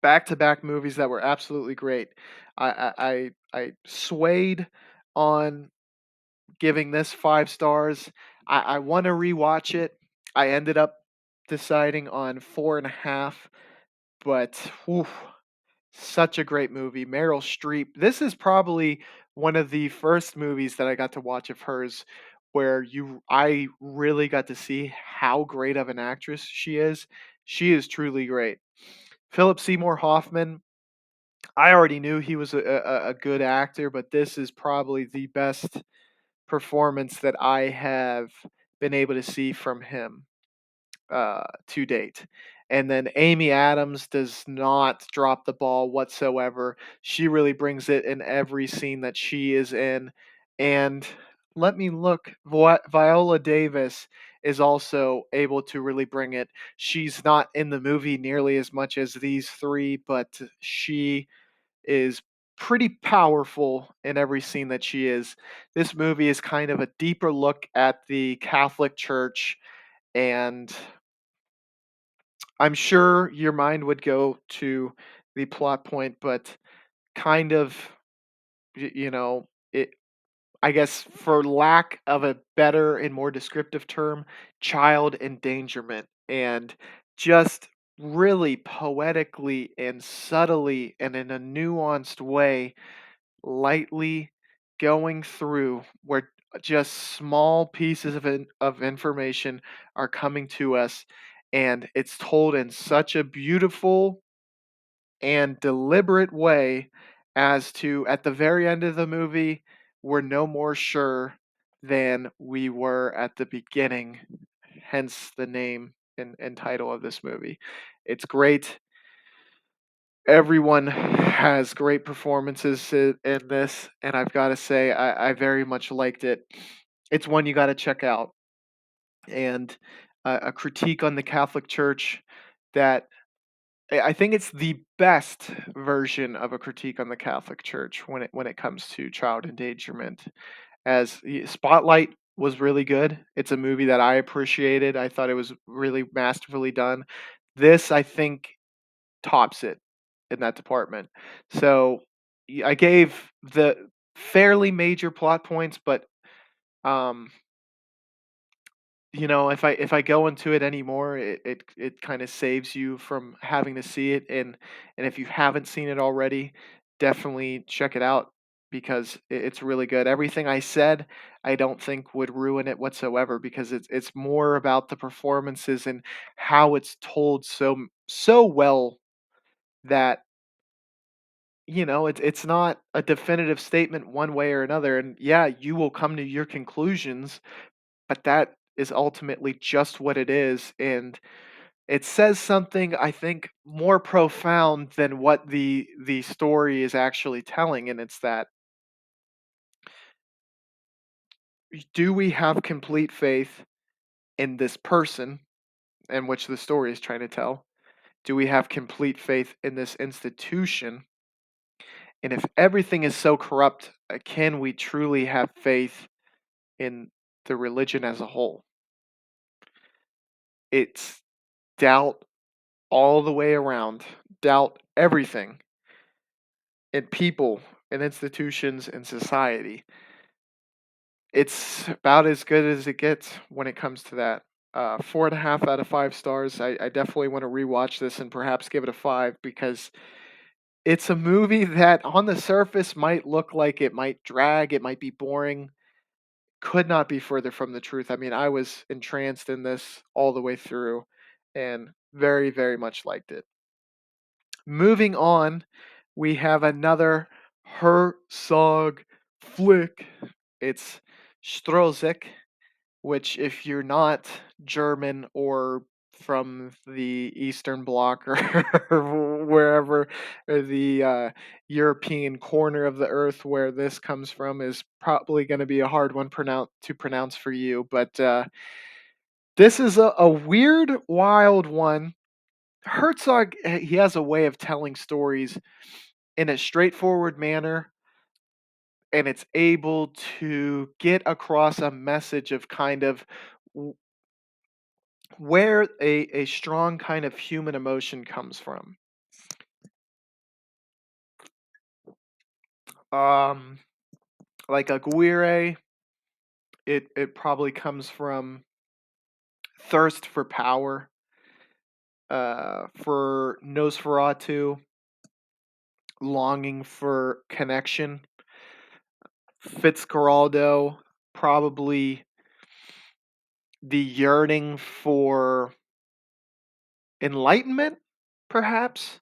back-to-back movies that were absolutely great. I swayed on giving this 5 stars. I wanna rewatch it. I ended up deciding on 4.5, but whew, such a great movie. Meryl Streep. This is probably one of the first movies that I got to watch of hers where you I really got to see how great of an actress she is. She is truly great. Philip Seymour Hoffman, I already knew he was a good actor, but this is probably the best performance that I have been able to see from him to date. And then Amy Adams does not drop the ball whatsoever. She really brings it in every scene that she is in. And let me look. Viola Davis is also able to really bring it. She's not in the movie nearly as much as these three, but she is pretty powerful in every scene that she is. This movie is kind of a deeper look at the Catholic Church, and I'm sure your mind would go to the plot point, but kind of, it. I guess, for lack of a better and more descriptive term, child endangerment, and just really poetically and subtly and in a nuanced way lightly going through where just small pieces of information are coming to us, and it's told in such a beautiful and deliberate way as to at the very end of the movie we're no more sure than we were at the beginning, hence the name and title of this movie. It's great. Everyone has great performances in this, and I've got to say, I very much liked it. It's one you got to check out, and a critique on the Catholic Church that I think it's the best version of a critique on the Catholic Church when it comes to child endangerment. As Spotlight was really good. It's a movie that I appreciated. I thought it was really masterfully done. This, I think, tops it in that department. So I gave the fairly major plot points, but um, if I go into it anymore, it kind of saves you from having to see it. And if you haven't seen it already, definitely check it out because it's really good. Everything I said, I don't think would ruin it whatsoever because it's more about the performances and how it's told so well that it's not a definitive statement one way or another. And yeah, you will come to your conclusions, but that is ultimately just what it is. And it says something, I think, more profound than what the story is actually telling. And it's that, do we have complete faith in this person in which the story is trying to tell? Do we have complete faith in this institution? And if everything is so corrupt, can we truly have faith in the religion as a whole? It's doubt all the way around, doubt everything in people and institutions and society. It's about as good as it gets when it comes to that. 4.5 out of 5 stars. I definitely want to rewatch this and perhaps give it a five because it's a movie that on the surface might look like it might drag, it might be boring, could not be further from the truth. I mean, I was entranced in this all the way through and very, very much liked it. Moving on, we have another Herzog flick. It's Strozik, which, if you're not German or from the Eastern Bloc or wherever, or the European corner of the earth where this comes from, is probably going to be a hard one to pronounce for you. But this is a weird, wild one. Herzog, he has a way of telling stories in a straightforward manner, and it's able to get across a message of kind of where a strong kind of human emotion comes from. Um, like Aguirre, it probably comes from thirst for power. For Nosferatu, longing for connection. Fitzcarraldo, probably the yearning for enlightenment, perhaps.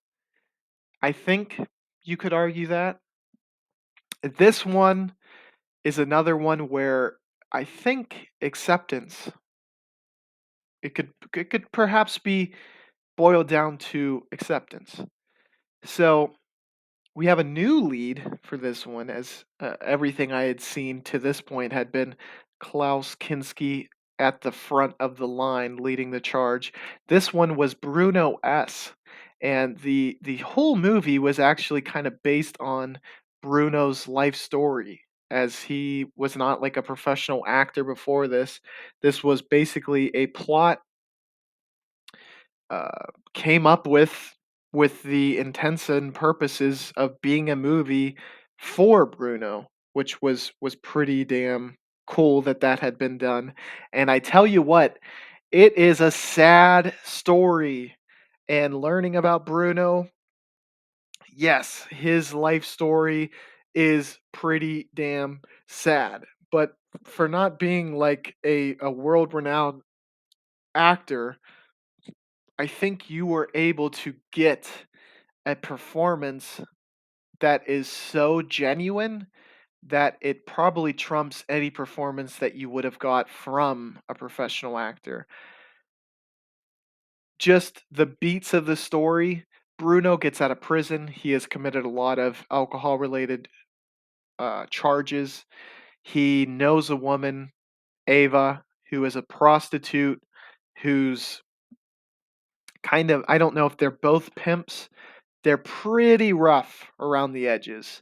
I think you could argue that. This one is another one where I think acceptance, it could perhaps be boiled down to acceptance. So we have a new lead for this one, as everything I had seen to this point had been Klaus Kinski at the front of the line leading the charge. This one was Bruno S. And the whole movie was actually kind of based on Bruno's life story, as he was not like a professional actor before this. This was basically a plot came up with the intents and purposes of being a movie for Bruno, which was pretty damn cool that that had been done. And I tell you what, it is a sad story. And learning about Bruno, yes, his life story is pretty damn sad. But for not being like a world renowned actor, I think you were able to get a performance that is so genuine that it probably trumps any performance that you would have got from a professional actor. Just the beats of the story. Bruno gets out of prison. He has committed a lot of alcohol related charges. He knows a woman, Ava, who is a prostitute, who's kind of, I don't know if they're both pimps. They're pretty rough around the edges.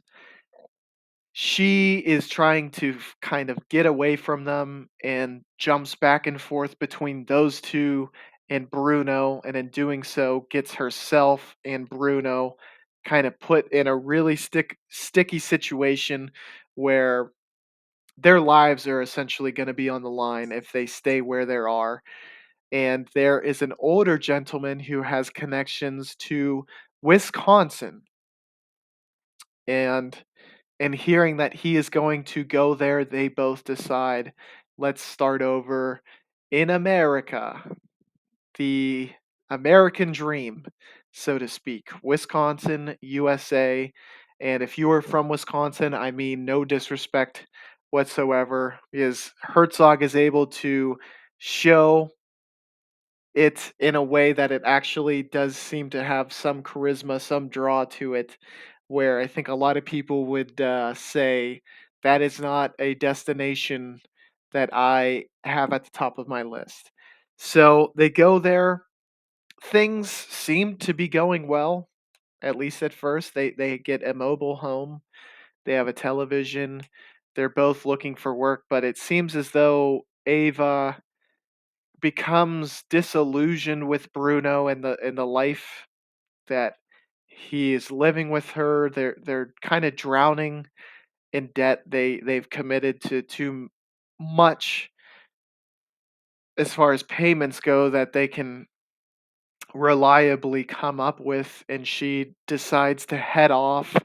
She is trying to kind of get away from them and jumps back and forth between those two and Bruno, and in doing so gets herself and Bruno kind of put in a really sticky situation where their lives are essentially going to be on the line if they stay where they are. And there is an older gentleman who has connections to Wisconsin, and hearing that he is going to go there, they both decide, let's start over in America, the American dream, so to speak. Wisconsin, USA. And if you are from Wisconsin, I mean no disrespect whatsoever, because Herzog is able to show it in a way that it actually does seem to have some charisma, some draw to it, where I think a lot of people would say that is not a destination that I have at the top of my list. So they go there things seem to be going well, at least at first. They get a mobile home, they have a television, they're both looking for work, but it seems as though Ava becomes disillusioned with Bruno and the life that he is living with her. They're kind of drowning in debt. They've committed to too much as far as payments go that they can reliably come up with, and she decides to head off.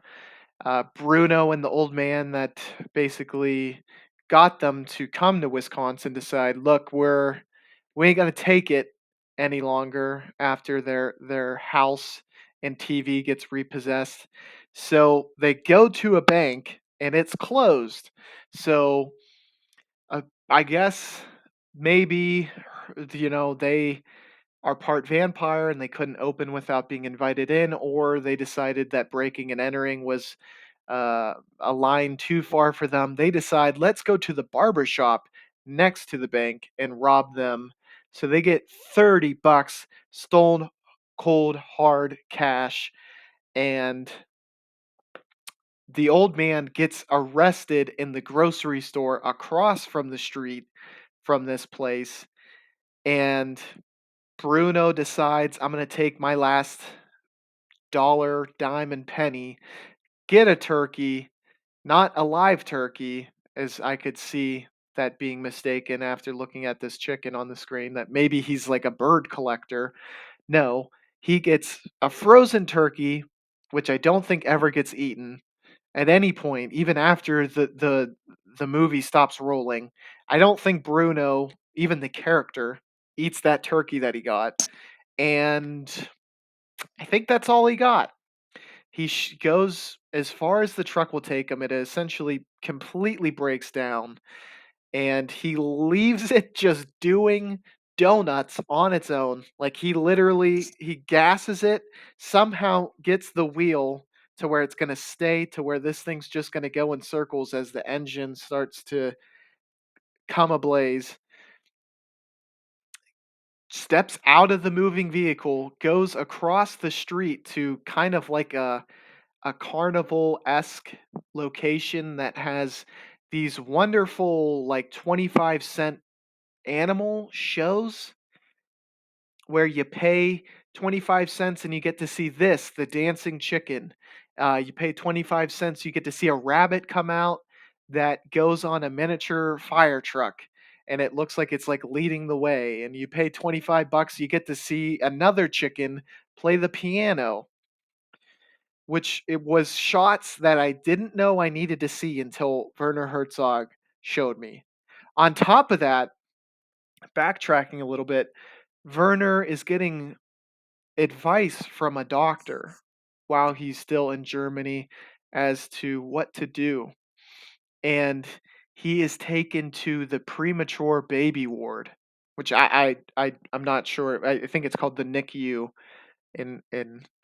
Bruno and the old man that basically got them to come to Wisconsin decide, look, we ain't gonna take it any longer after their house and TV gets repossessed. So they go to a bank and it's closed. So uh, I guess maybe they are part vampire and they couldn't open without being invited in, or they decided that breaking and entering was a line too far for them. They decide, let's go to the barber shop next to the bank and rob them. So they get $30, stone cold hard cash, and the old man gets arrested in the grocery store across from the street from this place. And Bruno decides, I'm going to take my last dollar, dime, and penny, get a turkey, not a live turkey, as I could see that being mistaken after looking at this chicken on the screen, that maybe he's like a bird collector. No, he gets a frozen turkey, which I don't think ever gets eaten at any point, even after the movie stops rolling. I don't think Bruno, even the character, eats that turkey that he got. And I think that's all he got. He goes as far as the truck will take him. It essentially completely breaks down, and he leaves it just doing donuts on its own. Like he gasses it, somehow gets the wheel to where it's going to stay, to where this thing's just going to go in circles as the engine starts to come ablaze. Steps out of the moving vehicle, goes across the street to kind of like a carnival-esque location that has these wonderful like 25-cent animal shows where you pay 25 cents and you get to see this, the dancing chicken. You pay 25 cents, you get to see a rabbit come out that goes on a miniature fire truck and it looks like it's like leading the way. And you pay 25 bucks, you get to see another chicken play the piano, which it was shots that I didn't know I needed to see until Werner Herzog showed me. On top of that, backtracking a little bit, Werner is getting advice from a doctor while he's still in Germany as to what to do. And he is taken to the premature baby ward, which I'm not sure. I think it's called the NICU in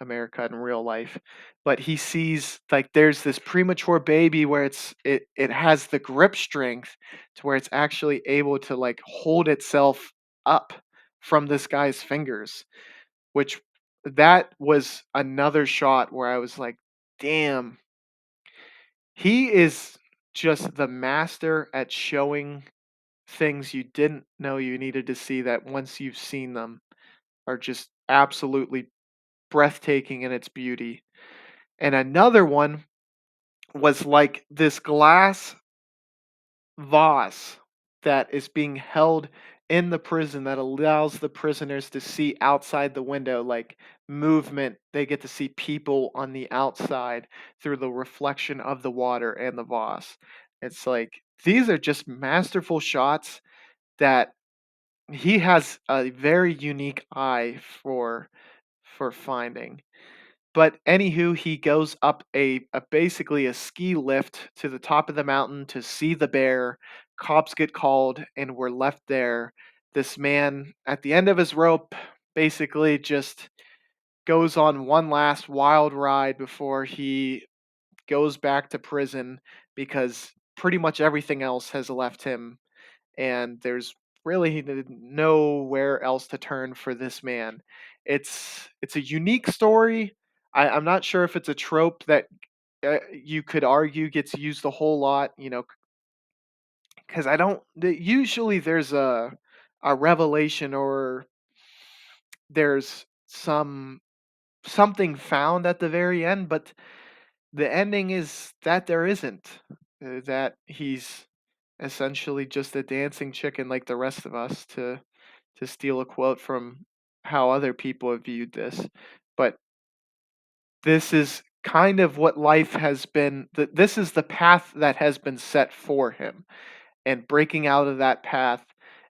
America in real life. But he sees like there's this premature baby where it has the grip strength to where it's actually able to like hold itself up from this guy's fingers, which that was another shot where I was like, damn, he is just the master at showing things you didn't know you needed to see that once you've seen them are just absolutely breathtaking in its beauty. And another one was like this glass vase that is being held in the prison that allows the prisoners to see outside the window, like movement. They get to see people on the outside through the reflection of the water and the vase. It's like these are just masterful shots that he has a very unique eye for finding. But anywho, he goes up a basically a ski lift to the top of the mountain to see the bear. Cops get called, and we're left there. This man, at the end of his rope, basically just goes on one last wild ride before he goes back to prison because pretty much everything else has left him, and there's really nowhere else to turn for this man. It's a unique story. I'm not sure if it's a trope that you could argue gets used a whole lot, because I don't. Usually, there's a revelation or there's something found at the very end, but the ending is that there isn't. That he's essentially just a dancing chicken like the rest of us, to steal a quote from how other people have viewed this. But this is kind of what life has been. This is the path that has been set for him, and breaking out of that path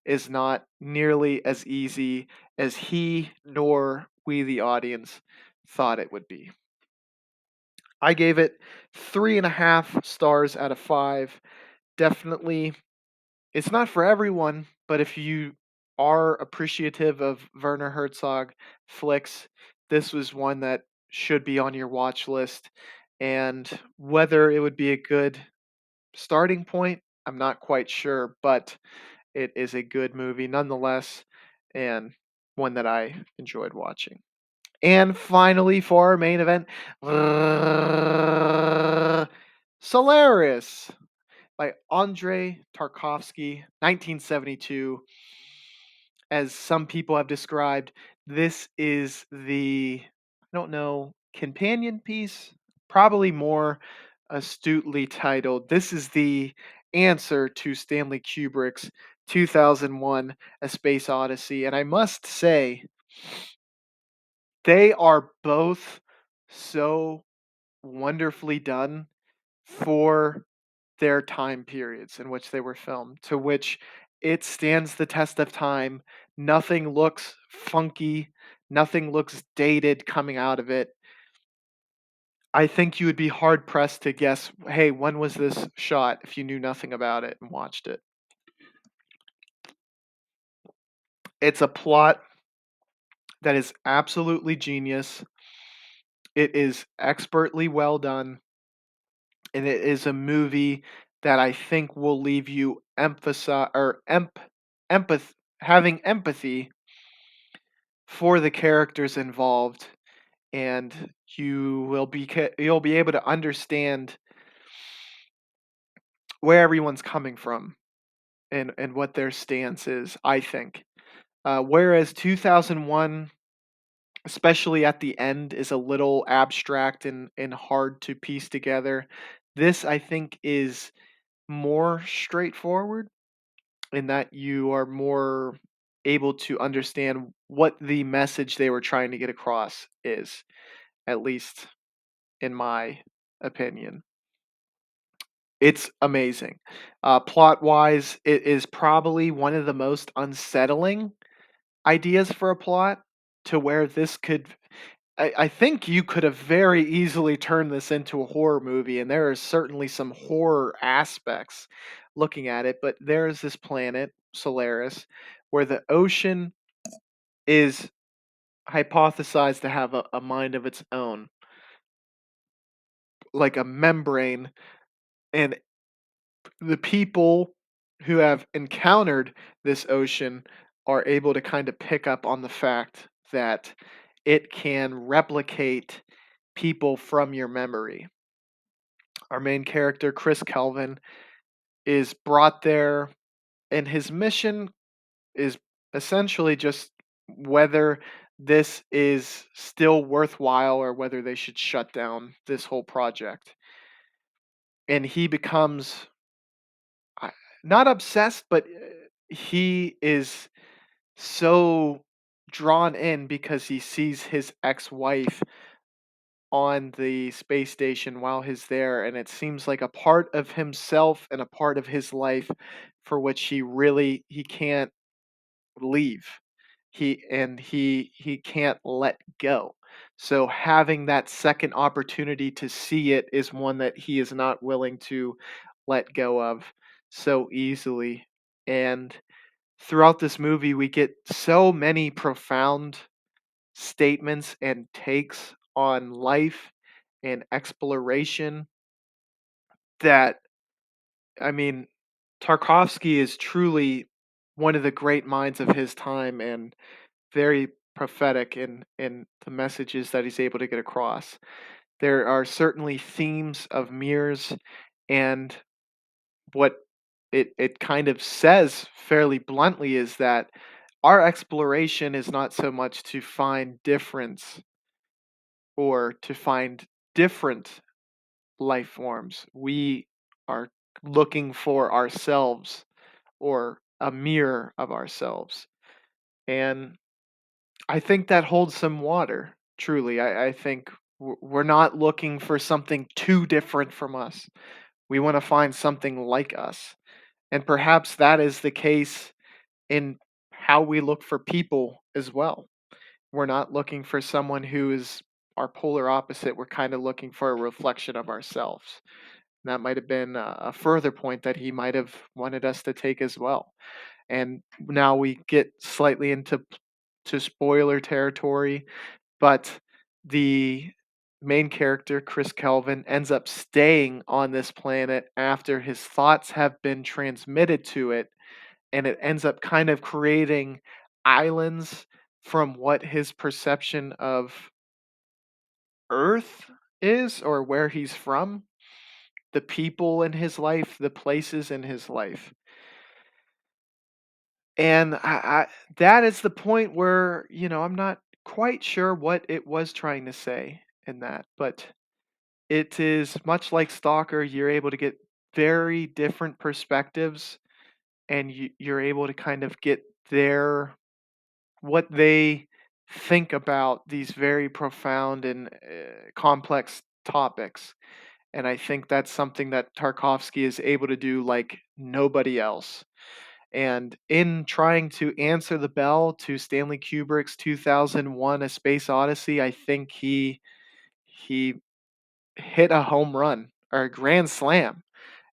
is not nearly as easy as he nor we, the audience, thought it would be. I gave it 3.5 stars out of 5. Definitely, it's not for everyone, but if you are appreciative of Werner Herzog flicks, this was one that should be on your watch list. And whether it would be a good starting point, I'm not quite sure, but it is a good movie nonetheless, and one that I enjoyed watching. And finally, for our main event, Solaris by Andrei Tarkovsky, 1972. As some people have described, this is the, I don't know, companion piece, probably more astutely titled. This is the answer to Stanley Kubrick's 2001 A Space Odyssey. And I must say, they are both so wonderfully done for their time periods in which they were filmed, to which it stands the test of time. Nothing looks funky, nothing looks dated coming out of it. I think you would be hard pressed to guess, hey, when was this shot if you knew nothing about it and watched it. It's a plot that is absolutely genius. It is expertly well done, and it is a movie that I think will leave you empath having empathy for the characters involved, and you'll be able to understand where everyone's coming from, and what their stance is, I think. Whereas 2001, especially at the end, is a little abstract and hard to piece together. This, I think, is more straightforward in that you are more able to understand what the message they were trying to get across is, at least in my opinion. It's amazing. Plot wise, it is probably one of the most unsettling ideas for a plot, to where this could. I think you could have very easily turned this into a horror movie, and there are certainly some horror aspects looking at it, but there is this planet, Solaris, where the ocean is hypothesized to have a mind of its own, like a membrane, and the people who have encountered this ocean are able to kind of pick up on the fact that it can replicate people from your memory. Our main character, Chris Kelvin, is brought there, and his mission is essentially just whether this is still worthwhile or whether they should shut down this whole project. And he becomes I- not obsessed, but he is so drawn in because he sees his ex-wife on the space station while he's there, and it seems like a part of himself and a part of his life for which he can't leave. He can't let go. So having that second opportunity to see it is one that he is not willing to let go of so easily. And throughout this movie we get so many profound statements and takes on life and exploration that, I mean, Tarkovsky is truly one of the great minds of his time, and very prophetic in the messages that he's able to get across. There are certainly themes of mirrors, and what it kind of says fairly bluntly is that our exploration is not so much to find difference or to find different life forms. We are looking for ourselves or a mirror of ourselves. And I think that holds some water, truly. I think we're not looking for something too different from us. We want to find something like us. And perhaps that is the case in how we look for people as well. We're not looking for someone who is our polar opposite. We're kind of looking for a reflection of ourselves. And that might have been a further point that he might have wanted us to take as well. And now we get slightly into to spoiler territory, but the main character, Chris Kelvin, ends up staying on this planet after his thoughts have been transmitted to it, and it ends up kind of creating islands from what his perception of Earth is or where he's from, the people in his life, the places in his life. And that is the point where, I'm not quite sure what it was trying to say in that, but it is much like Stalker, you're able to get very different perspectives, and you're able to kind of get their what they think about these very profound and complex topics. And I think that's something that Tarkovsky is able to do like nobody else. And in trying to answer the bell to Stanley Kubrick's 2001: A Space Odyssey, I think he hit a home run or a grand slam.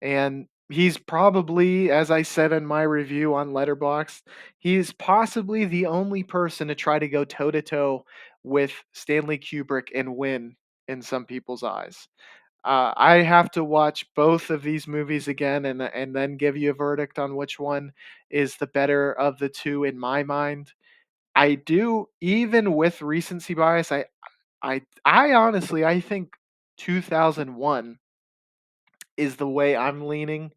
And he's probably, as I said in my review on Letterboxd, he's possibly the only person to try to go toe to toe with Stanley Kubrick and win in some people's eyes. I have to watch both of these movies again and then give you a verdict on which one is the better of the two in my mind. I do, even with recency bias. I honestly I think 2001 is the way I'm leaning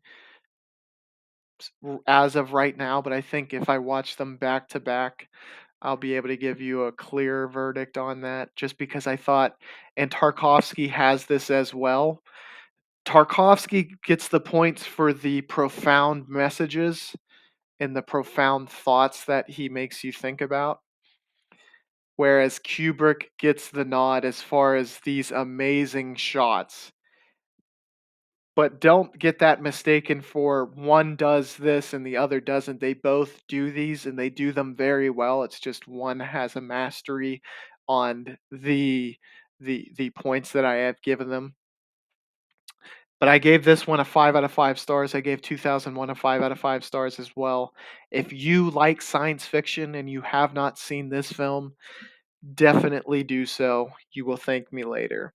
as of right now, but I think if I watch them back to back, I'll be able to give you a clear verdict on that just because I thought, and Tarkovsky has this as well. Tarkovsky gets the points for the profound messages and the profound thoughts that he makes you think about, whereas Kubrick gets the nod as far as these amazing shots. But don't get that mistaken for one does this and the other doesn't. They both do these and they do them very well. It's just one has a mastery on the points that I have given them. But I gave this one a 5 out of 5 stars. I gave 2001 a 5 out of 5 stars as well. If you like science fiction and you have not seen this film, definitely do so. You will thank me later.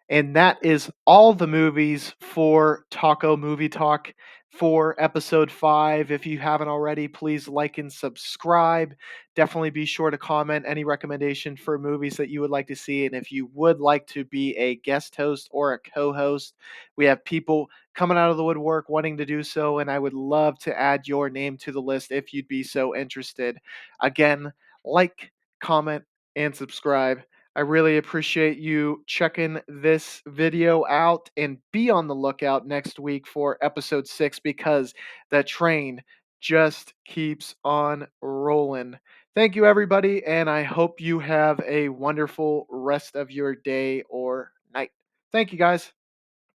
And that is all the movies for Taco Movie Talk for episode 5. If you haven't already, please like and subscribe. Definitely be sure to comment any recommendation for movies that you would like to see. And if you would like to be a guest host or a co host, we have people coming out of the woodwork wanting to do so. And I would love to add your name to the list if you'd be so interested. Again, like, comment, and subscribe. I really appreciate you checking this video out, and be on the lookout next week for episode 6 because the train just keeps on rolling. Thank you, everybody, and I hope you have a wonderful rest of your day or night. Thank you, guys.